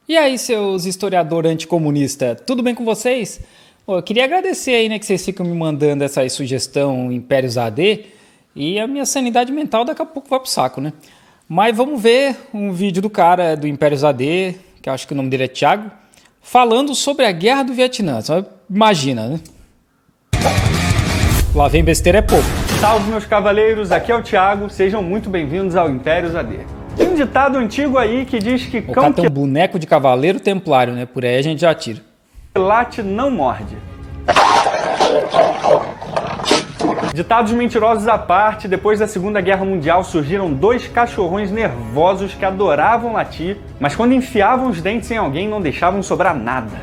E aí, seus historiadores anticomunistas, tudo bem com vocês? Pô, eu queria agradecer aí, né, que vocês ficam me mandando essa sugestão Impérios AD e a minha sanidade mental daqui a pouco vai pro saco, né? Mas vamos ver um vídeo do cara do Impérios AD, que eu acho que o nome dele é Thiago, falando sobre a Guerra do Vietnã. Só imagina, né? Lá vem besteira é pouco. Salve, meus cavaleiros, aqui é o Thiago, sejam muito bem-vindos ao Impérios AD. Tem um ditado antigo aí que diz que O cara tem um boneco de cavaleiro templário, né? Por aí a gente já tira. late não morde. Ditados mentirosos à parte, depois da Segunda Guerra Mundial surgiram dois cachorrões nervosos que adoravam latir, mas quando enfiavam os dentes em alguém não deixavam sobrar nada.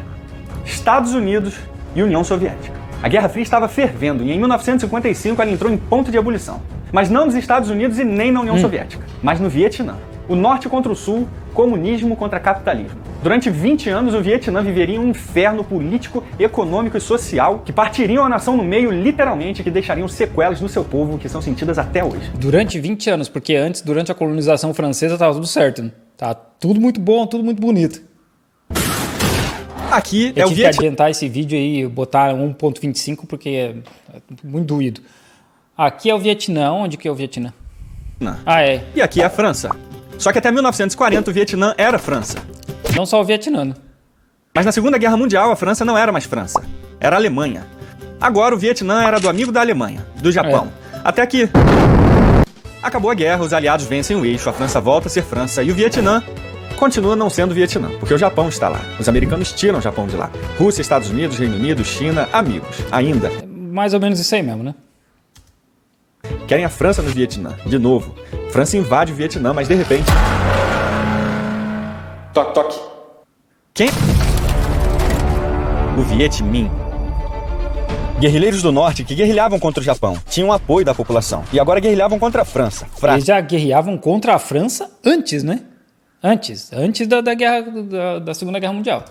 Estados Unidos e União Soviética. A Guerra Fria estava fervendo e em 1955 ela entrou em ponto de ebulição. Mas não nos Estados Unidos e nem na União Soviética, mas no Vietnã. O norte contra o sul, comunismo contra capitalismo. Durante 20 anos, o Vietnã viveria um inferno político, econômico e social que partiriam a nação no meio, literalmente, que deixariam sequelas no seu povo que são sentidas até hoje. Durante 20 anos, porque antes, durante a colonização francesa, estava tudo certo, né? Tá tudo muito bom, tudo muito bonito. Aqui Eu é o tive que Vietnã. adiantar esse vídeo aí, botar 1.25, porque é muito doído. Aqui é o Vietnã. Onde que é o Vietnã? Ah, é. E aqui é a França. Só que até 1940 o Vietnã era França. Não só o Vietnã, né? Mas na Segunda Guerra Mundial a França não era mais França, era Alemanha. Agora o Vietnã era do amigo da Alemanha, do Japão. Até que acabou a guerra, os aliados vencem o eixo, a França volta a ser França e o Vietnã continua não sendo Vietnã, porque o Japão está lá. Os americanos tiram o Japão de lá. Rússia, Estados Unidos, Reino Unido, China, amigos, ainda. Mais ou menos isso aí mesmo, né? Querem a França no Vietnã, de novo. França invade o Vietnã, mas de repente... Toque, toque. Quem? O Viet Minh. Guerrilheiros do norte que guerrilhavam contra o Japão, tinham apoio da população. E agora guerrilhavam contra a França. Eles já guerreavam contra a França antes, né? Antes da guerra, da Segunda Guerra Mundial.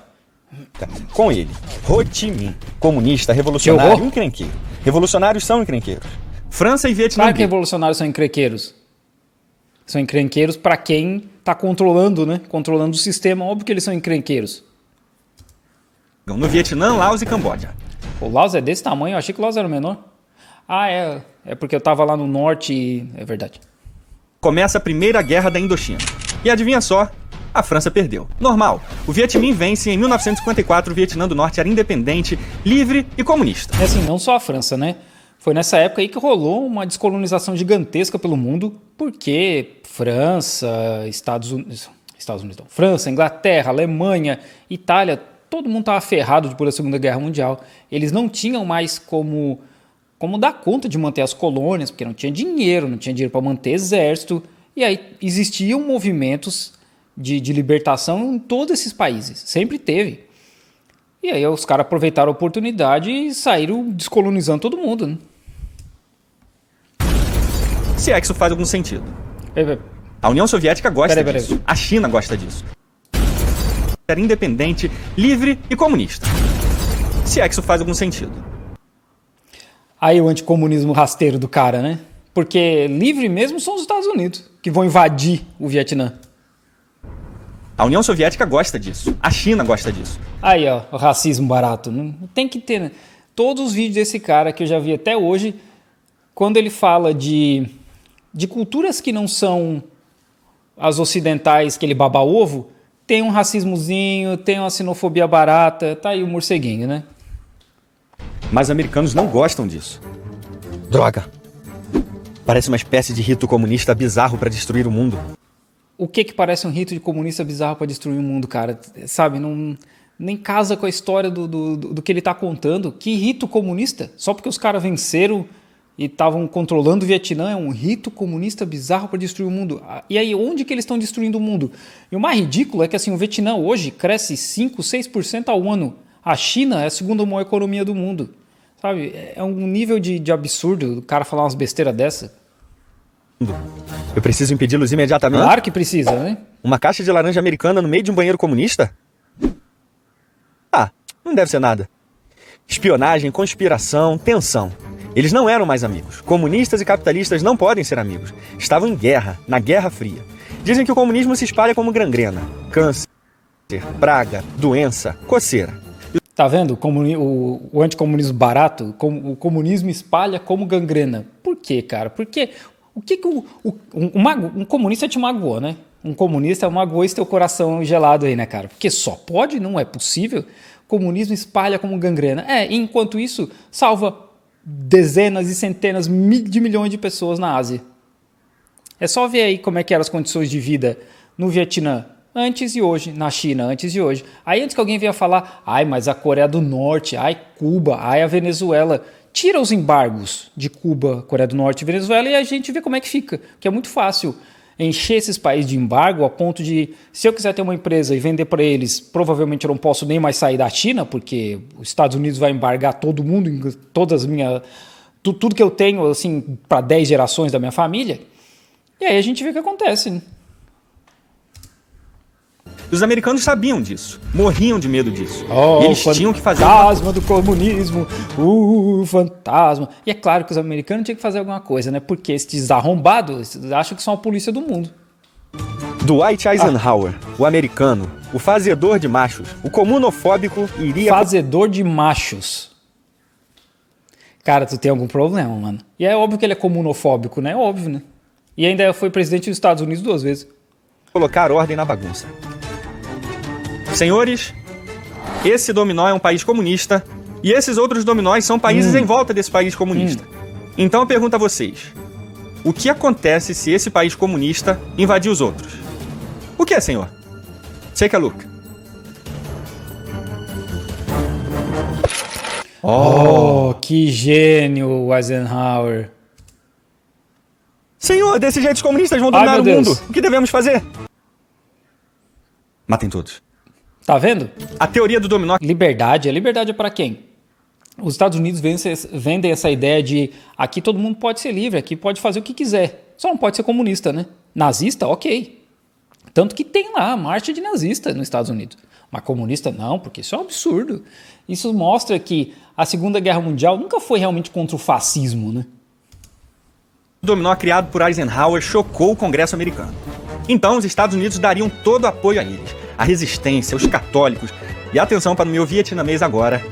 Com ele, Ho Chi Minh, comunista, revolucionário e encrenqueiro. Revolucionários são encrenqueiros. França e Vietnã. Claro que revolucionários são encrenqueiros. São encrenqueiros para quem está controlando, né? Controlando o sistema. Óbvio que eles são encrenqueiros. No Vietnã, Laos e Camboja. O Laos é desse tamanho? Eu achei que o Laos era menor. Ah, é. É porque eu tava lá no norte e... É verdade. Começa a Primeira Guerra da Indochina. E adivinha só, a França perdeu. Normal. O Viet Minh vence e em 1954 o Vietnã do Norte era independente, livre e comunista. É assim, não só a França, né? Foi nessa época aí que rolou uma descolonização gigantesca pelo mundo, porque França, Estados Unidos não. França, Inglaterra, Alemanha, Itália, todo mundo estava ferrado depois da Segunda Guerra Mundial. Eles não tinham mais como dar conta de manter as colônias, porque não tinha dinheiro para manter exército. E aí existiam movimentos de libertação em todos esses países, sempre teve. E aí os caras aproveitaram a oportunidade e saíram descolonizando todo mundo, né? Se é que isso faz algum sentido. A União Soviética gosta disso. A China gosta disso. Era independente, livre e comunista. Se é que isso faz algum sentido. Aí o anticomunismo rasteiro do cara, né? Porque livre mesmo são os Estados Unidos, que vão invadir o Vietnã. A União Soviética gosta disso. A China gosta disso. Aí, ó, o racismo barato. Não tem que ter, né? Todos os vídeos desse cara que eu já vi até hoje, quando ele fala de culturas que não são as ocidentais, que ele baba ovo, tem um racismozinho, tem uma xenofobia barata, tá aí o morceguinho, né? Mas os americanos não gostam disso. Droga. Parece uma espécie de rito comunista bizarro para destruir o mundo. O que parece um rito de comunista bizarro para destruir o mundo, cara? Sabe, nem casa com a história do que ele tá contando. Que rito comunista? Só porque os caras venceram e estavam controlando o Vietnã, é um rito comunista bizarro para destruir o mundo. E aí, onde que eles estão destruindo o mundo? E o mais ridículo é que assim, o Vietnã hoje cresce 5, 6% ao ano. A China é a segunda maior economia do mundo. Sabe, é um nível de absurdo o cara falar umas besteiras dessa. Eu preciso impedi-los imediatamente? Claro que precisa, né? Uma caixa de laranja americana no meio de um banheiro comunista? Ah, não deve ser nada. Espionagem, conspiração, tensão. Eles não eram mais amigos. Comunistas e capitalistas não podem ser amigos. Estavam em guerra, na Guerra Fria. Dizem que o comunismo se espalha como gangrena, câncer, praga, doença, coceira. Tá vendo? O anticomunismo barato, o comunismo espalha como gangrena. Por quê, cara? Porque o que um comunista te magoou, né? Um comunista magoou esse teu coração gelado aí, né, cara? Porque só pode, não é possível. O comunismo espalha como gangrena. E enquanto isso, salva dezenas e centenas de milhões de pessoas na Ásia. É só ver aí como é que eram as condições de vida no Vietnã antes e hoje, na China antes e hoje. Aí antes que alguém venha falar, mas a Coreia do Norte, Cuba, a Venezuela, tira os embargos de Cuba, Coreia do Norte e Venezuela e a gente vê como é que fica. Porque é muito fácil encher esses países de embargo a ponto de, se eu quiser ter uma empresa e vender para eles, provavelmente eu não posso nem mais sair da China, porque os Estados Unidos vai embargar todo mundo, tudo que eu tenho assim para 10 gerações da minha família. E aí a gente vê o que acontece, né? Os americanos sabiam disso, morriam de medo disso. E eles tinham que fazer... Fantasma do comunismo, fantasma. E é claro que os americanos tinham que fazer alguma coisa, né? Porque esses arrombados acham que são a polícia do mundo. Dwight Eisenhower, o americano, o fazedor de machos, o comunofóbico iria... Fazedor de machos. Cara, tu tem algum problema, mano. E é óbvio que ele é comunofóbico, né? É óbvio, né? E ainda foi presidente dos Estados Unidos 2 vezes. Colocar ordem na bagunça. Senhores, esse dominó é um país comunista e esses outros dominóis são países em volta desse país comunista. Então eu pergunto a vocês, o que acontece se esse país comunista invadir os outros? O que é, senhor? Take a look. Oh, que gênio, Eisenhower. Senhor, desses jeitos comunistas vão dominar o mundo. O que devemos fazer? Matem todos. Tá vendo? A teoria do dominó... Liberdade. A liberdade é para quem? Os Estados Unidos vendem essa ideia de aqui todo mundo pode ser livre, aqui pode fazer o que quiser. Só não pode ser comunista, né? Nazista, ok. Tanto que tem lá a marcha de nazista nos Estados Unidos. Mas comunista não, porque isso é um absurdo. Isso mostra que a Segunda Guerra Mundial nunca foi realmente contra o fascismo, né? O dominó criado por Eisenhower chocou o Congresso americano. Então os Estados Unidos dariam todo o apoio a eles. A resistência, os católicos. E atenção para o meu vietnamês agora.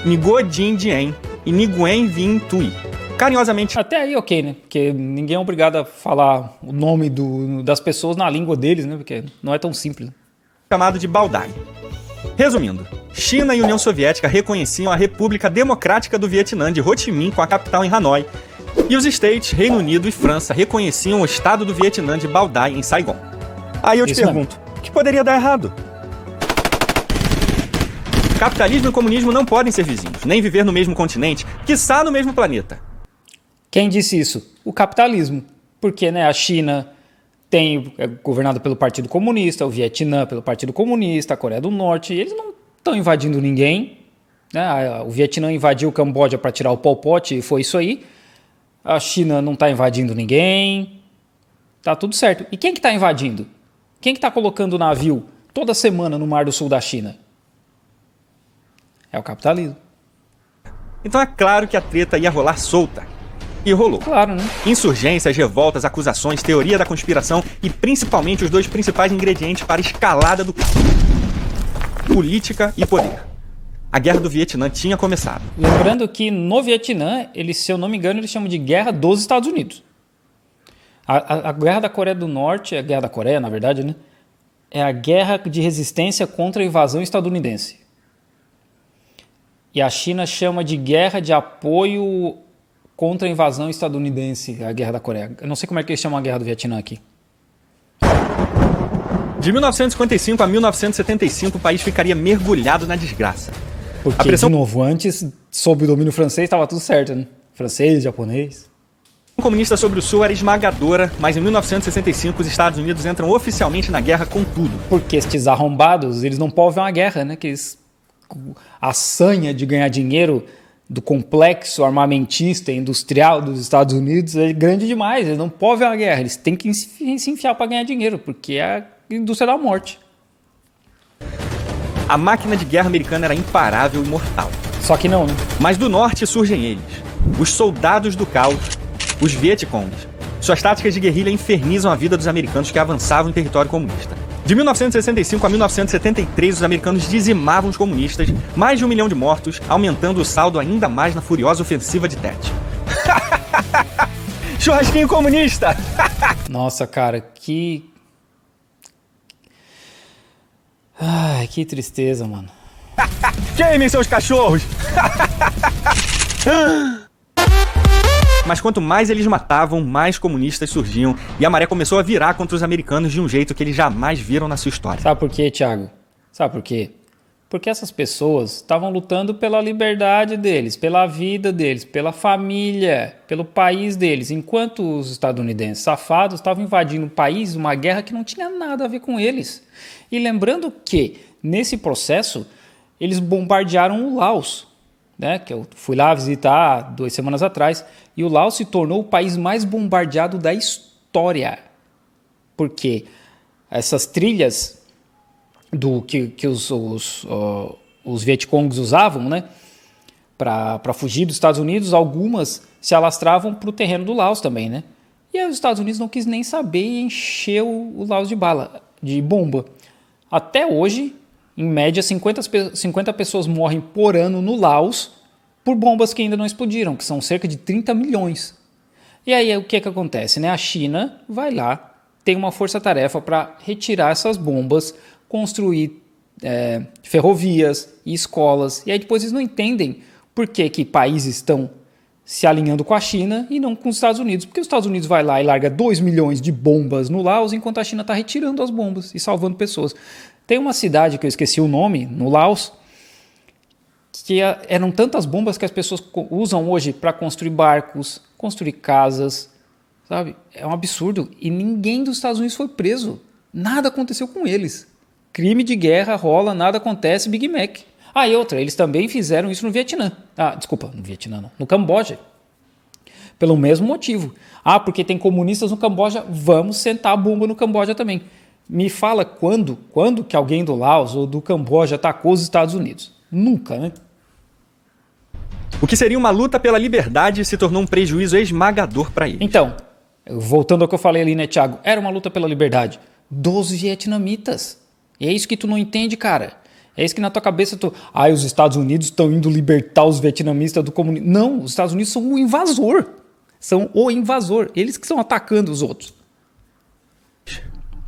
Ngo Dinh Dien e Nguyen Vinh Tui. Carinhosamente... Até aí ok, né? Porque ninguém é obrigado a falar o nome das pessoas na língua deles, né? Porque não é tão simples. Chamado de Bao Dai. Resumindo, China e União Soviética reconheciam a República Democrática do Vietnã de Ho Chi Minh com a capital em Hanoi. E os States, Reino Unido e França reconheciam o Estado do Vietnã de Bao Dai em Saigon. Aí eu te pergunto, o que poderia dar errado? Capitalismo e comunismo não podem ser vizinhos, nem viver no mesmo continente, quiçá no mesmo planeta. Quem disse isso? O capitalismo. Porque, né, a China é governada pelo Partido Comunista, o Vietnã pelo Partido Comunista, a Coreia do Norte, e eles não estão invadindo ninguém. Né? O Vietnã invadiu o Camboja para tirar o Pol Pot e foi isso aí. A China não está invadindo ninguém. Tá tudo certo. E quem que está invadindo? Quem que está colocando navio toda semana no Mar do Sul da China? É o capitalismo. Então é claro que a treta ia rolar solta. E rolou. Claro, né? Insurgências, revoltas, acusações, teoria da conspiração e principalmente os dois principais ingredientes para a escalada do caos: política e poder. A Guerra do Vietnã tinha começado. Lembrando que no Vietnã, se eu não me engano, eles chamam de Guerra dos Estados Unidos. A Guerra da Coreia do Norte, a Guerra da Coreia, na verdade, né? É a guerra de resistência contra a invasão estadunidense. E a China chama de Guerra de Apoio contra a invasão estadunidense, a Guerra da Coreia. Eu não sei como é que eles chamam a Guerra do Vietnã aqui. De 1955 a 1975, o país ficaria mergulhado na desgraça. Porque, de novo, antes, sob o domínio francês, estava tudo certo, né? Francês, japonês. A comunista sobre o Sul era esmagadora, mas em 1965 os Estados Unidos entram oficialmente na guerra com tudo. Porque estes arrombados, eles não podem ver uma guerra, né? A sanha de ganhar dinheiro do complexo armamentista e industrial dos Estados Unidos é grande demais. Eles não podem ver uma guerra, eles têm que se enfiar para ganhar dinheiro, porque é a indústria da morte. A máquina de guerra americana era imparável e mortal. Só que não, né? Mas do norte surgem eles, os soldados do caos, os Vietcongs. Suas táticas de guerrilha infernizam a vida dos americanos que avançavam em território comunista. De 1965 a 1973, os americanos dizimavam os comunistas, mais de 1 milhão de mortos, aumentando o saldo ainda mais na furiosa ofensiva de Tet. Churrasquinho comunista! Nossa, cara, Ai, que tristeza, mano. Queimem seus cachorros! Mas quanto mais eles matavam, mais comunistas surgiam, e a maré começou a virar contra os americanos de um jeito que eles jamais viram na sua história. Sabe por quê, Thiago? Sabe por quê? Porque essas pessoas estavam lutando pela liberdade deles, pela vida deles, pela família, pelo país deles, enquanto os estadunidenses safados estavam invadindo o país, uma guerra que não tinha nada a ver com eles. E lembrando que, nesse processo, eles bombardearam o Laos, né, que eu fui lá visitar 2 semanas atrás, e o Laos se tornou o país mais bombardeado da história. Porque essas trilhas que os Vietcongs usavam, né, para fugir dos Estados Unidos, algumas se alastravam para o terreno do Laos também, né? E aí os Estados Unidos não quis nem saber e encheu o Laos de bomba. Até hoje, em média, 50 pessoas morrem por ano no Laos por bombas que ainda não explodiram, que são cerca de 30 milhões. E aí o que acontece, né? A China vai lá, tem uma força-tarefa para retirar essas bombas, construir ferrovias e escolas. E aí depois eles não entendem por que países estão se alinhando com a China e não com os Estados Unidos. Porque os Estados Unidos vai lá e larga 2 milhões de bombas no Laos, enquanto a China está retirando as bombas e salvando pessoas. Tem uma cidade que eu esqueci o nome, no Laos, que eram tantas bombas que as pessoas usam hoje para construir barcos, construir casas, sabe? É um absurdo. E ninguém dos Estados Unidos foi preso. Nada aconteceu com eles. Crime de guerra rola, nada acontece, Big Mac. Ah, e outra, eles também fizeram isso no Vietnã. Ah, desculpa, no Vietnã não. No Camboja. Pelo mesmo motivo. Ah, porque tem comunistas no Camboja, vamos sentar a bomba no Camboja também. Me fala quando que alguém do Laos ou do Camboja atacou os Estados Unidos? Nunca, né? O que seria uma luta pela liberdade se tornou um prejuízo esmagador para eles. Então, voltando ao que eu falei ali, né, Thiago? Era uma luta pela liberdade dos vietnamitas. E é isso que tu não entende, cara. É isso que na tua cabeça os Estados Unidos estão indo libertar os vietnamistas do comunismo. Não, os Estados Unidos são o invasor. São o invasor. Eles que estão atacando os outros.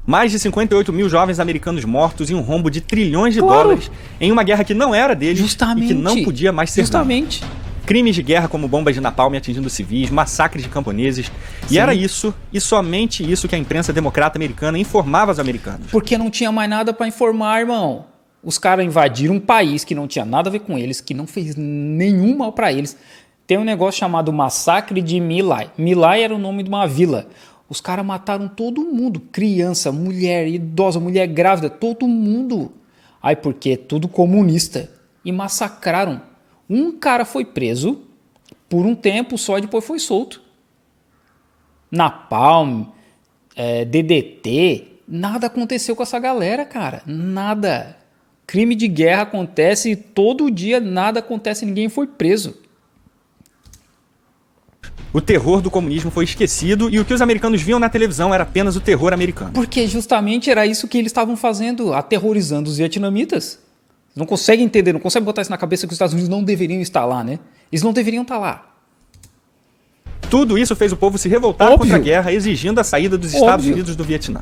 Mais de 58 mil jovens americanos mortos e um rombo de trilhões de dólares em uma guerra que não era deles e que não podia mais ser Justamente. Crimes de guerra como bombas de napalm atingindo civis, massacres de camponeses. E era isso, e somente isso, que a imprensa democrata americana informava os americanos. Porque não tinha mais nada para informar, irmão. Os caras invadiram um país que não tinha nada a ver com eles, que não fez nenhum mal para eles. Tem um negócio chamado Massacre de My Lai. My Lai era o nome de uma vila. Os caras mataram todo mundo. Criança, mulher, idosa, mulher grávida, todo mundo. Aí porque tudo comunista. E massacraram. Um cara foi preso por um tempo só e depois foi solto. Napalm, DDT, nada aconteceu com essa galera, cara. Nada. Crime de guerra acontece todo dia, nada acontece, ninguém foi preso. O terror do comunismo foi esquecido e o que os americanos viam na televisão era apenas o terror americano. Porque justamente era isso que eles estavam fazendo, aterrorizando os vietnamitas. Não consegue entender, não consegue botar isso na cabeça que os Estados Unidos não deveriam estar lá, né? Eles não deveriam estar lá. Tudo isso fez o povo se revoltar contra a guerra, exigindo a saída dos Estados Unidos do Vietnã.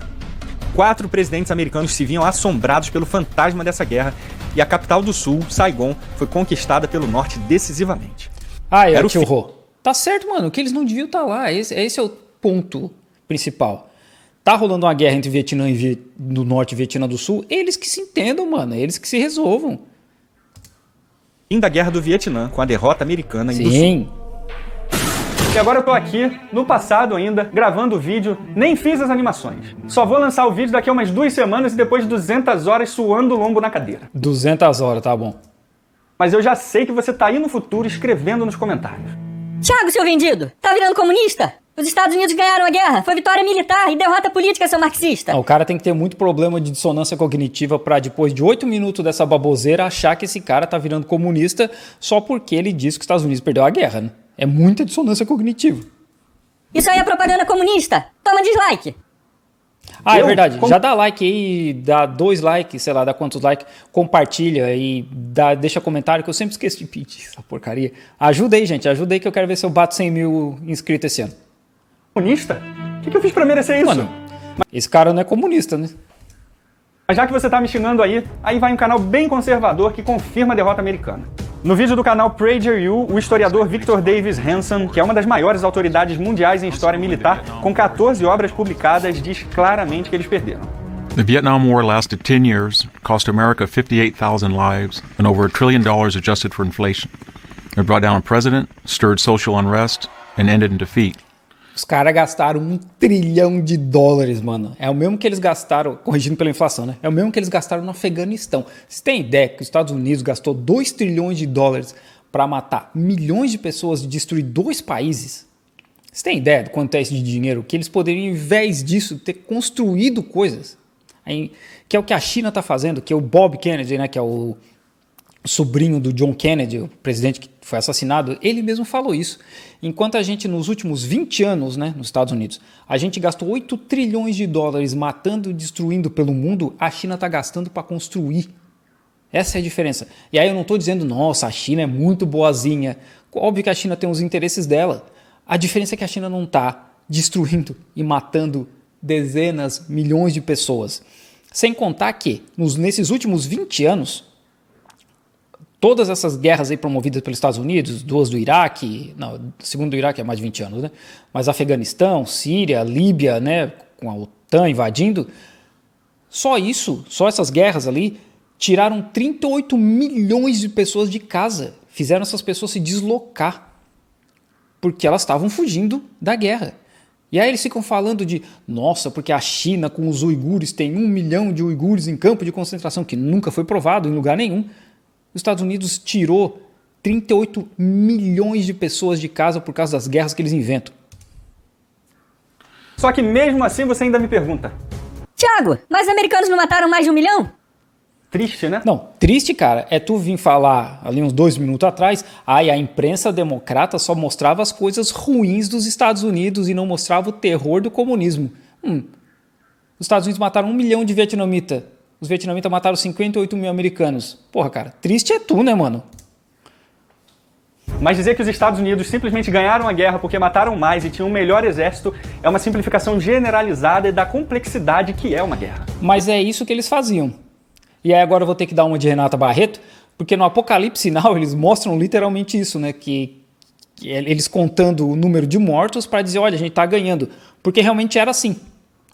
4 presidentes americanos se viam assombrados pelo fantasma dessa guerra e a capital do sul, Saigon, foi conquistada pelo norte decisivamente. Era o tio Rô. Tá certo, mano, que eles não deviam estar lá. Esse é o ponto principal. Tá rolando uma guerra entre Vietnã do Norte e Vietnã do Sul, eles que se entendam, mano, eles que se resolvam. Fim da Guerra do Vietnã, com a derrota americana Sim. do Sul. E agora eu tô aqui, no passado ainda, gravando o vídeo, nem fiz as animações. Só vou lançar o vídeo daqui a umas 2 semanas e depois de 200 horas suando longo na cadeira. 200 horas, tá bom. Mas eu já sei que você tá aí no futuro escrevendo nos comentários. Thiago, seu vendido, tá virando comunista? Os Estados Unidos ganharam a guerra, foi vitória militar e derrota política, seu marxista. O cara tem que ter muito problema de dissonância cognitiva pra depois de 8 minutos dessa baboseira achar que esse cara tá virando comunista só porque ele disse que os Estados Unidos perdeu a guerra, né? É muita dissonância cognitiva. Isso aí é propaganda comunista. Toma dislike. Ah, é verdade. Já dá like aí, dá 2 likes, sei lá, dá quantos likes, compartilha e deixa comentário, que eu sempre esqueço de pedir essa porcaria. Ajuda aí, gente, ajuda aí que eu quero ver se eu bato 100 mil inscritos esse ano. Comunista? O que eu fiz pra merecer isso? Mano, esse cara não é comunista, né? Mas já que você tá me xingando aí vai um canal bem conservador que confirma a derrota americana. No vídeo do canal PragerU, o historiador Victor Davis Hanson, que é uma das maiores autoridades mundiais em história militar, com 14 obras publicadas, diz claramente que eles perderam. The Vietnam War lasted 10 years, cost America 58,000 lives, and over $1 trillion adjusted for inflation. It brought down a president, stirred social unrest, and ended in defeat. Os caras gastaram $1 trilhão, mano. É o mesmo que eles gastaram, corrigindo pela inflação, né? É o mesmo que eles gastaram no Afeganistão. Vocês têm ideia que os Estados Unidos gastou $2 trilhões para matar milhões de pessoas e destruir 2 países? Vocês têm ideia de quanto é esse de dinheiro? Que eles poderiam, em vez disso, ter construído coisas. Que é o que a China está fazendo, que é o Bob Kennedy, né? Que é o sobrinho do John Kennedy, o presidente que foi assassinado, ele mesmo falou isso. Enquanto a gente, nos últimos 20 anos, né, nos Estados Unidos, a gente gastou $8 trilhões matando e destruindo pelo mundo, a China está gastando para construir. Essa é a diferença. E aí eu não estou dizendo, nossa, a China é muito boazinha. Óbvio que a China tem os interesses dela. A diferença é que a China não está destruindo e matando dezenas, milhões de pessoas. Sem contar que, nesses últimos 20 anos, todas essas guerras aí promovidas pelos Estados Unidos, 2 do Iraque, não, a segunda do Iraque é mais de 20 anos, né? Mas Afeganistão, Síria, Líbia, né? Com a OTAN invadindo, só essas guerras ali, tiraram 38 milhões de pessoas de casa, fizeram essas pessoas se deslocar, porque elas estavam fugindo da guerra. E aí eles ficam falando de, nossa, porque a China com os uigures tem 1 milhão de uigures em campo de concentração, que nunca foi provado em lugar nenhum. Os Estados Unidos tirou 38 milhões de pessoas de casa por causa das guerras que eles inventam. Só que mesmo assim você ainda me pergunta. Tiago, mas os americanos não mataram mais de 1 milhão? Triste, né? Não, triste, cara, é tu vir falar ali uns 2 minutos atrás, a imprensa democrata só mostrava as coisas ruins dos Estados Unidos e não mostrava o terror do comunismo. Os Estados Unidos mataram 1 milhão de vietnamitas. Os vietnamitas mataram 58 mil americanos. Porra, cara, triste é tu, né, mano? Mas dizer que os Estados Unidos simplesmente ganharam a guerra porque mataram mais e tinham um melhor exército é uma simplificação generalizada da complexidade que é uma guerra. Mas é isso que eles faziam. E aí agora eu vou ter que dar uma de Renata Barreto, porque no Apocalipse Now eles mostram literalmente isso, né? Que eles contando o número de mortos para dizer, olha, a gente tá ganhando. Porque realmente era assim.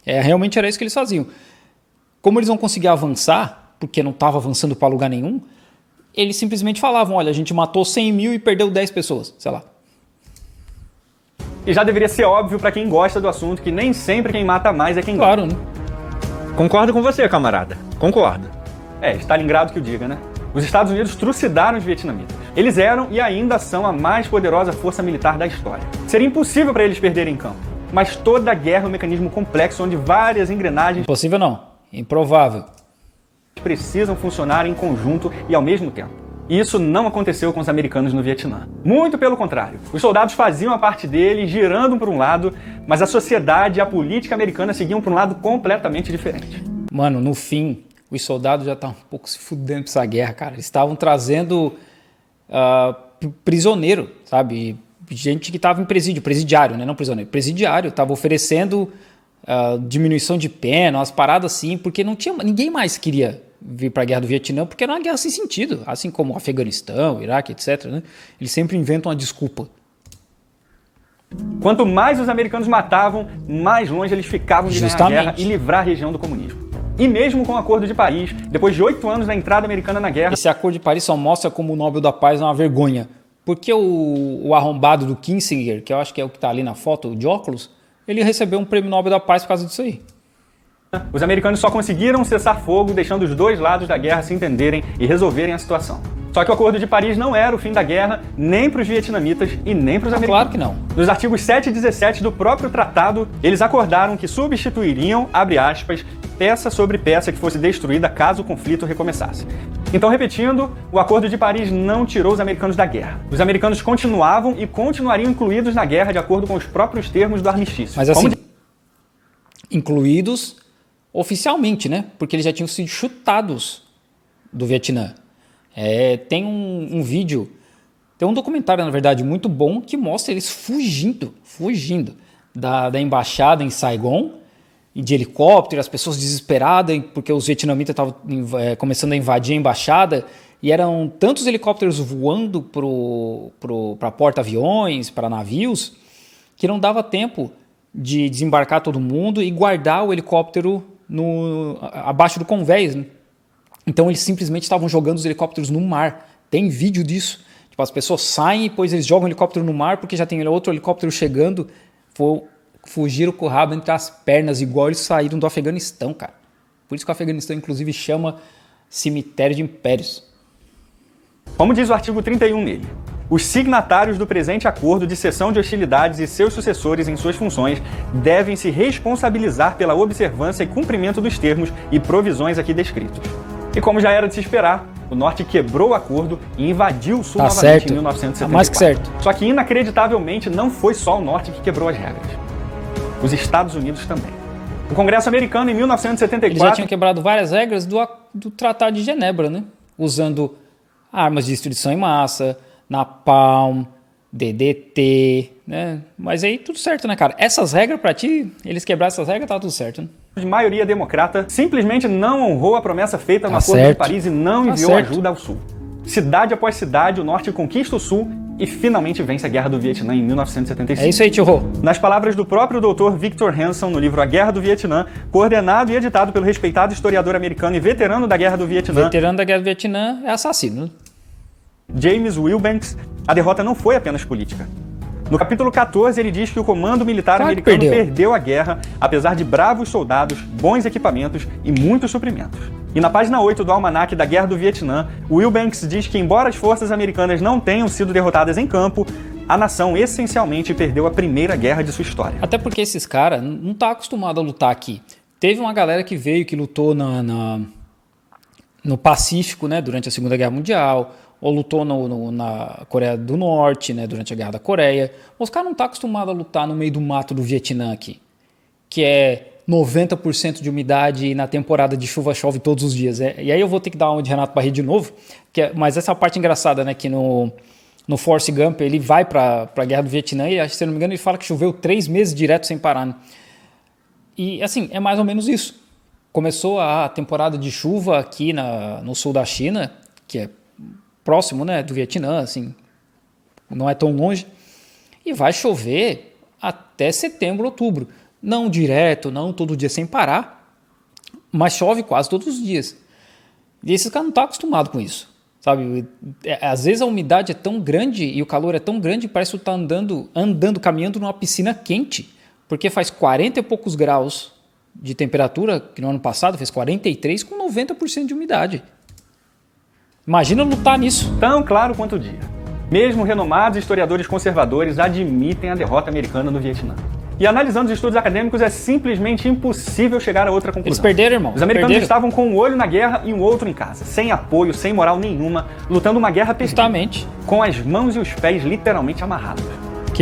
Realmente era isso que eles faziam. Como eles não conseguiam avançar, porque não estava avançando para lugar nenhum, eles simplesmente falavam, olha, a gente matou 100 mil e perdeu 10 pessoas, sei lá. E já deveria ser óbvio para quem gosta do assunto que nem sempre quem mata mais é quem ganha. Claro, né? Concordo com você, camarada. Concordo. Stalingrado que o diga, né? Os Estados Unidos trucidaram os vietnamitas. Eles eram e ainda são a mais poderosa força militar da história. Seria impossível para eles perderem campo. Mas toda guerra é um mecanismo complexo onde várias engrenagens... Impossível não. Improvável. Precisam funcionar em conjunto e ao mesmo tempo. E isso não aconteceu com os americanos no Vietnã. Muito pelo contrário. Os soldados faziam a parte deles, girando por um lado, mas a sociedade e a política americana seguiam por um lado completamente diferente. Mano, no fim, os soldados já estavam um pouco se fudendo pra essa guerra, cara. Eles estavam trazendo prisioneiro, sabe? Gente que estava em presídio, presidiário, né? Não prisioneiro, presidiário. Estava oferecendo diminuição de pena, umas paradas assim, porque ninguém mais queria vir para a guerra do Vietnã, porque era uma guerra sem sentido, assim como o Afeganistão, o Iraque, etc. Né? Eles sempre inventam uma desculpa. Quanto mais os americanos matavam, mais longe eles ficavam de ganhar a guerra e livrar a região do comunismo. E mesmo com o Acordo de Paris, depois de 8 anos da entrada americana na guerra... Esse Acordo de Paris só mostra como o Nobel da Paz é uma vergonha. Porque o arrombado do Kissinger, que eu acho que é o que está ali na foto, de óculos, ele recebeu um prêmio Nobel da Paz por causa disso aí. Os americanos só conseguiram cessar fogo, deixando os dois lados da guerra se entenderem e resolverem a situação. Só que o Acordo de Paris não era o fim da guerra, nem para os vietnamitas e nem para os americanos. Claro que não. Nos artigos 7 e 17 do próprio tratado, eles acordaram que substituiriam, abre aspas, peça sobre peça que fosse destruída caso o conflito recomeçasse. Então, repetindo, o Acordo de Paris não tirou os americanos da guerra. Os americanos continuavam e continuariam incluídos na guerra de acordo com os próprios termos do armistício. Mas assim, incluídos, oficialmente, né? Porque eles já tinham sido chutados do Vietnã. Tem um vídeo, tem um documentário, na verdade, muito bom que mostra eles fugindo da embaixada em Saigon, e de helicóptero, as pessoas desesperadas porque os vietnamitas estavam começando a invadir a embaixada, e eram tantos helicópteros voando para porta-aviões, para navios, que não dava tempo de desembarcar todo mundo e guardar o helicóptero abaixo do convés, né? Então eles simplesmente estavam jogando os helicópteros no mar. Tem vídeo disso. Tipo, as pessoas saem e depois eles jogam o helicóptero no mar porque já tem outro helicóptero chegando. Fugiram com o rabo entre as pernas, igual eles saíram do Afeganistão, cara. Por isso que o Afeganistão, inclusive, chama cemitério de impérios. Como diz o artigo 31 nele, os signatários do presente acordo de cessão de hostilidades e seus sucessores em suas funções devem se responsabilizar pela observância e cumprimento dos termos e provisões aqui descritos. E como já era de se esperar, o Norte quebrou o acordo e invadiu o Sul novamente certo. em 1974. Mais que certo. Só que, inacreditavelmente, não foi só o Norte que quebrou as regras. Os Estados Unidos também. O Congresso americano, em 1974... Eles já tinham quebrado várias regras do Tratado de Genebra, né? Usando armas de destruição em massa, napalm, DDT, né? Mas aí tudo certo, né, cara? Essas regras, pra ti, eles quebraram essas regras, tá tudo certo, né? De maioria democrata, simplesmente não honrou a promessa feita no Acordo de Paris e não enviou ajuda ao Sul. Cidade após cidade, o Norte conquista o Sul e finalmente vence a Guerra do Vietnã em 1975. É isso aí, tio Rô. Nas palavras do próprio Dr. Victor Hanson no livro A Guerra do Vietnã, coordenado e editado pelo respeitado historiador americano e veterano da Guerra do Vietnã, é assassino, né? James Wilbanks, a derrota não foi apenas política. No capítulo 14, ele diz que o comando militar americano perdeu a guerra, apesar de bravos soldados, bons equipamentos e muitos suprimentos. E na página 8 do Almanaque da Guerra do Vietnã, Wilbanks diz que, embora as forças americanas não tenham sido derrotadas em campo, a nação essencialmente perdeu a primeira guerra de sua história. Até porque esses caras não estão acostumados a lutar aqui. Teve uma galera que veio, que lutou no Pacífico, né, durante a Segunda Guerra Mundial, ou lutou na Coreia do Norte, né, durante a Guerra da Coreia. Os caras não estão acostumados a lutar no meio do mato do Vietnã aqui, que é 90% de umidade e na temporada de chuva chove todos os dias. E aí eu vou ter que dar uma de Renato Barreto de novo, mas essa é a parte engraçada, né, que no Forrest Gump ele vai para a Guerra do Vietnã e, se não me engano, ele fala que choveu 3 meses direto sem parar, né? E assim, é mais ou menos isso. Começou a temporada de chuva aqui no sul da China, que é próximo, né, do Vietnã, assim, não é tão longe, e vai chover até setembro, outubro. Não direto, não todo dia sem parar, mas chove quase todos os dias. E esses caras não estão acostumados com isso, sabe? Às vezes a umidade é tão grande e o calor é tão grande que parece que tu tá caminhando numa piscina quente, porque faz 40 e poucos graus de temperatura, que no ano passado fez 43 com 90% de umidade. Imagina lutar nisso. Tão claro quanto o dia. Mesmo renomados historiadores conservadores admitem a derrota americana no Vietnã. E analisando os estudos acadêmicos, é simplesmente impossível chegar a outra conclusão. Eles perderam, irmão. Os americanos estavam com um olho na guerra e um outro em casa, sem apoio, sem moral nenhuma, lutando uma guerra perdida. Justamente. Com as mãos e os pés literalmente amarrados.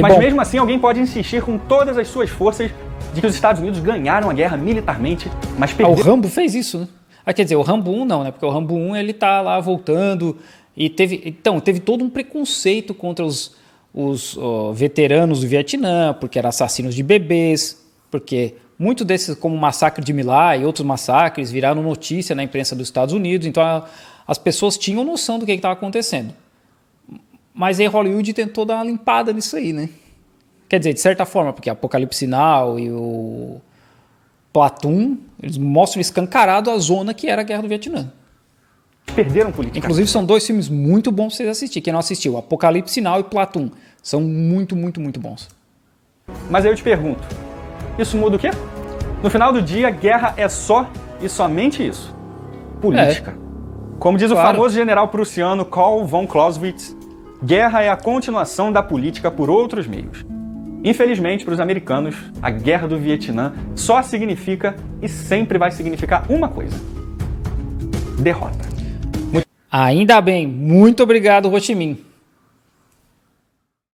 Mas mesmo assim, alguém pode insistir com todas as suas forças de que os Estados Unidos ganharam a guerra militarmente, mas perderam. O Rambo fez isso, né? Quer dizer, o Rambo 1 não, né? Porque o Rambo 1 ele tá lá voltando e teve todo um preconceito contra os veteranos do Vietnã, porque eram assassinos de bebês, porque muitos desses, como o massacre de My Lai e outros massacres, viraram notícia na imprensa dos Estados Unidos, então as pessoas tinham noção do que estava acontecendo. Mas aí Hollywood tentou dar uma limpada nisso aí, né? Quer dizer, de certa forma, porque Apocalipse Now e o Platoon, eles mostram escancarado a zona que era a Guerra do Vietnã. Perderam política. Inclusive, são 2 filmes muito bons pra vocês assistirem. Quem não assistiu, Apocalipse Now e Platoon, são muito, muito, muito bons. Mas aí eu te pergunto, isso muda o quê? No final do dia, guerra é só e somente isso. Política. Como diz o famoso general prussiano Karl von Clausewitz, guerra é a continuação da política por outros meios. Infelizmente, para os americanos, a Guerra do Vietnã só significa e sempre vai significar uma coisa: derrota. Ainda bem. Muito obrigado, Ho Chi Minh.